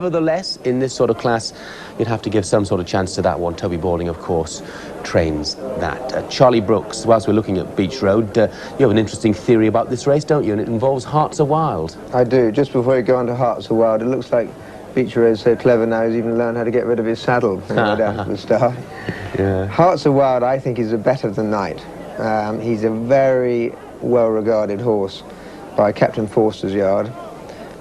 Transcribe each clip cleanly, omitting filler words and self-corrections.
Nevertheless, in this sort of class, you'd have to give some sort of chance to that one. Toby Balding, of course, trains that. Charlie Brooks, whilst we're looking at Beech Road, you have an interesting theory about this race, don't you? And it involves Hearts Are Wild. I do. Just before we go on to Hearts Are Wild, it looks like Beecher is so clever now he's even learned how to get rid of his saddle right out at the start. Yeah. Hearts Are Wild, I think, is a better than Knight. He's a very well-regarded horse by Captain Forster's yard,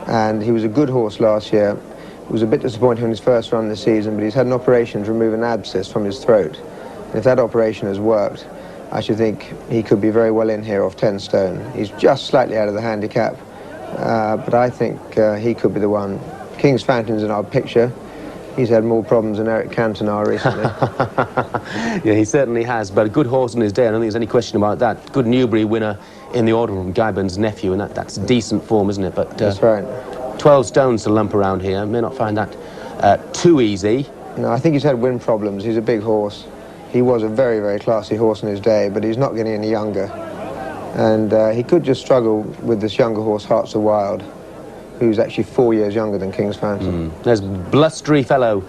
and he was a good horse last year. He was a bit disappointing in his first run this season, but he's had an operation to remove an abscess from his throat. And if that operation has worked, I should think he could be very well in here off 10 stone. He's just slightly out of the handicap, but I think he could be the one. King's Fountain's in our picture. He's had more problems than Eric Cantona recently. Yeah, he certainly has, but a good horse in his day. I don't think there's any question about that. Good Newbury winner in the order from Guyburn's nephew, and that's decent form, isn't it? But that's right. 12 stones to lump around here. May not find that too easy. No, I think he's had wind problems. He's a big horse. He was a very, very classy horse in his day, but he's not getting any younger. And he could just struggle with this younger horse, Hearts Are Wild, who's actually 4 years younger than King's Fountain. There's Blustery Fellow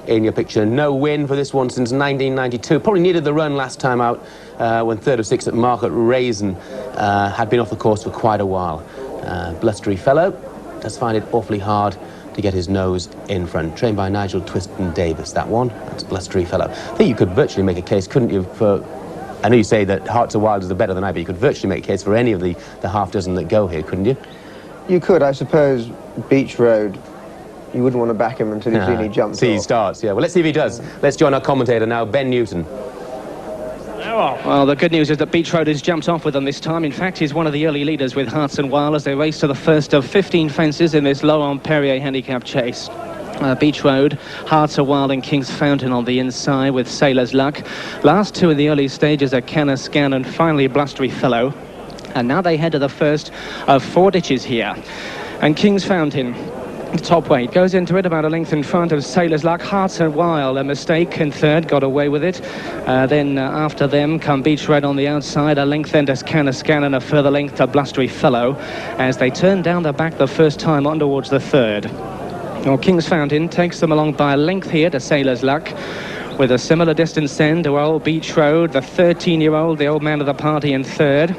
in your picture. No win for this one since 1992. Probably needed the run last time out when 3rd of 6 at Market Raisin had been off the course for quite a while. Blustery Fellow does find it awfully hard to get his nose in front. Trained by Nigel Twiston Davis, that one. That's Blustery Fellow. I think you could virtually make a case, couldn't you, for... I know you say that Hearts Are Wild is the better than I, but you could virtually make a case for any of the half dozen that go here, couldn't you? You could, I suppose. Beech Road, you wouldn't want to back him until you've seen he jumps he starts, yeah. Well, let's see if he does. Let's join our commentator now, Ben Newton. Well, the good news is that Beech Road has jumped off with them this time. In fact, he's one of the early leaders with Hearts and Wild as they race to the first of 15 fences in this Laurent Pwrrier handicap chase. Beech Road, Hearts Are Wild and King's Fountain on the inside with Sailor's Luck. Last two in the early stages are Canna Scan and finally Blustery Fellow. And now they head to the first of 4 ditches here. And King's Fountain, top weight, goes into it about a length in front of Sailor's Luck. Hearts Are Wild, a mistake in third, got away with it. Then after them come Beech Road on the outside, a length then to Canna Scan and a further length to Blustery Fellow as they turn down the back the first time on towards the third. Well, King's Fountain takes them along by a length here to Sailor's Luck, with a similar distance then to old Beech Road, the 13-year-old, the old man of the party in third.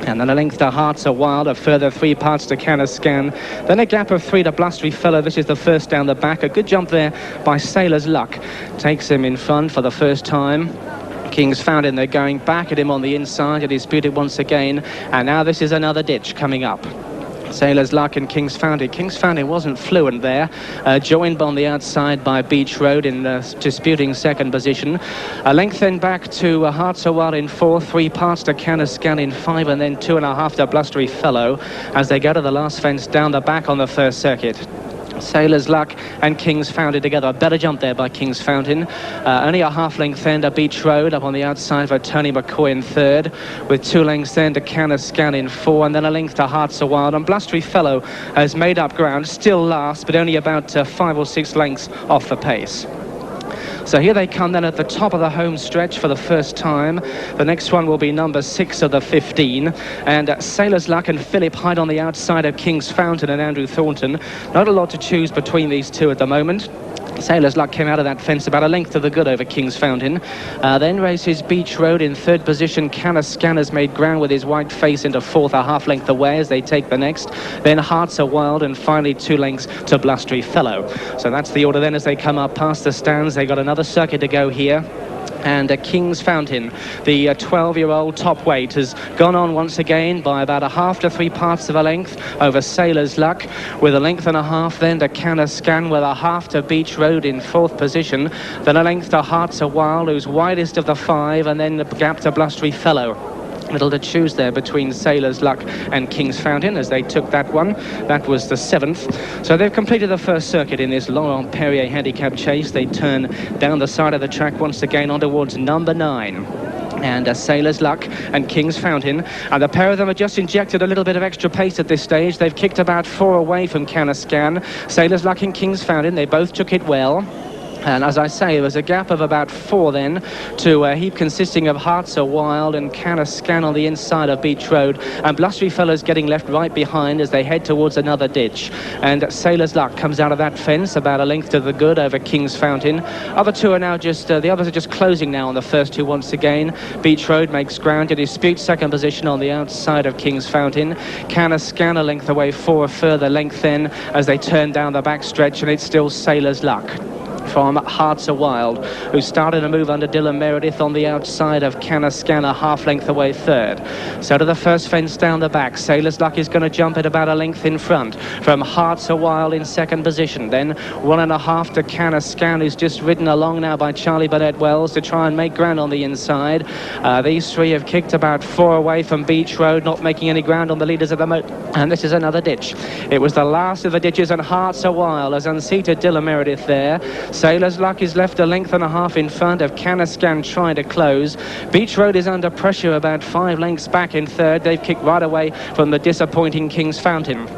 And then a length to Hearts Are Wild, a further 3 parts to Canna Scan. Then a gap of 3 to Blustery Fellow. This is the first down the back. A good jump there by Sailor's Luck. Takes him in front for the first time. King's Fountain, they're going back at him on the inside. It is disputed once again. And now this is another ditch coming up. Sailor's Luck and King's Fountain. King's Fountain wasn't fluent there, joined on the outside by Beech Road in disputing second position. A length then back to Hearts Are Wild in 4, 3 parts to Canna Scan in 5, and then 2.5 to Blustery Fellow as they go to the last fence down the back on the first circuit. Sailor's Luck and King's Fountain together. A better jump there by King's Fountain. Only a half length then to Beech Road up on the outside for Tony McCoy in third, with 2 lengths then to Canna Scan in 4, and then a length to Hearts Are Wild. And Blustery Fellow has made up ground, still last, but only about 5 or 6 lengths off the pace. So here they come then at the top of the home stretch for the first time. The next one will be number 6 of the 15. And Sailor's Luck and Philip Hyde on the outside of King's Fountain and Andrew Thornton. Not a lot to choose between these two at the moment. Sailor's Luck came out of that fence about a length to the good over King's Fountain. Then races Beech Road in third position. Canna Scan has made ground with his white face into fourth, a half length away as they take the next. Then Hearts Are Wild and finally 2 lengths to Blustery Fellow. So that's the order then as they come up past the stands. They got another circuit to go here. And King's Fountain, the 12-year-old top weight, has gone on once again by about a half to 3 parts of a length over Sailor's Luck, with a length and a half then to Canna Scan, with a half to Beech Road in 4th position, then a length to Hearts Are Wild, who's widest of the 5, and then the gap to Blustery Fellow. Little to choose there between Sailor's Luck and King's Fountain as they took that one. That was the 7th. So they've completed the first circuit in this Laurent Pwrrier handicap chase. They turn down the side of the track once again on towards number 9. And Sailor's Luck and King's Fountain. And the pair of them have just injected a little bit of extra pace at this stage. They've kicked about 4 away from Canna Scan. Sailor's Luck and King's Fountain, they both took it well. And as I say, there was a gap of about 4 then to a heap consisting of Hearts Are Wild and Can a Scan on the inside of Beech Road, and Blustery Fellows getting left right behind as they head towards another ditch. And Sailor's Luck comes out of that fence about a length to the good over King's Fountain. Other two are now just, the others are just closing now on the first two once again. Beech Road makes ground to dispute second position on the outside of King's Fountain. Can a Scan a length away for a further length then as they turn down the back stretch, and it's still Sailor's Luck from Hearts Are Wild, who started a move under Dylan Meredith on the outside of Can a Scan, a half length away third. So to the first fence down the back, Sailor's Luck is going to jump at about a length in front from Hearts Are Wild in second position. Then 1.5 to Can a Scan, who's just ridden along now by Charlie Burnett Wells to try and make ground on the inside. These three have kicked about 4 away from Beech Road, not making any ground on the leaders at the moment. And this is another ditch. It was the last of the ditches, and Hearts Are Wild has unseated Dylan Meredith there. Sailor's Luck is left a length and a half in front of Can a Scan trying to close. Beech Road is under pressure about 5 lengths back in third. They've kicked right away from the disappointing King's Fountain.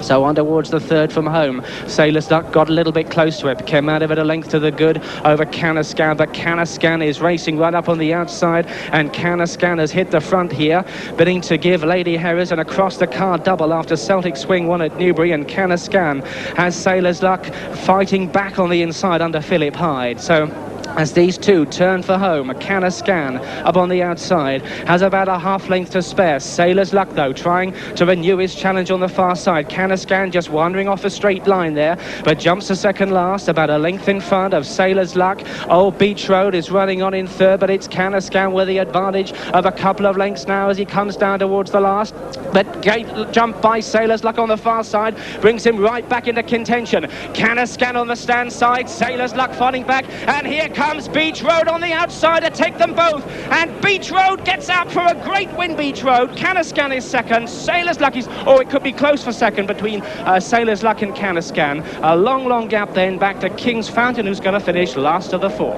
So on towards the third from home. Sailor's Luck got a little bit close to it, came out of it a length to the good over Can a Scan, but Can a Scan is racing right up on the outside, and Can a Scan has hit the front here, bidding to give Lady Harris an across the card double after Celtic Swing won at Newbury, and Can a Scan has Sailor's Luck fighting back on the inside under Philip Hyde. So as these two turn for home, Can a Scan up on the outside has about a half length to spare. Sailor's Luck though trying to renew his challenge on the far side. Can a Scan just wandering off a straight line there, but jumps to second last, about a length in front of Sailor's Luck. Old Beech Road is running on in third, but it's Can a Scan with the advantage of a couple of lengths now as he comes down towards the last. But great jump by Sailor's Luck on the far side brings him right back into contention. Can a Scan on the stand side, Sailor's Luck fighting back, and here comes Beech Road on the outside to take them both, and Beech Road gets out for a great win. Beech Road, Can a Scan is second, Sailor's Luck is, it could be close for second between Sailor's Luck and Can a Scan. A long gap then back to King's Fountain, who's going to finish last of the 4.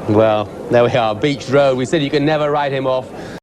Well, there we are, Beech Road. We said you can never write him off.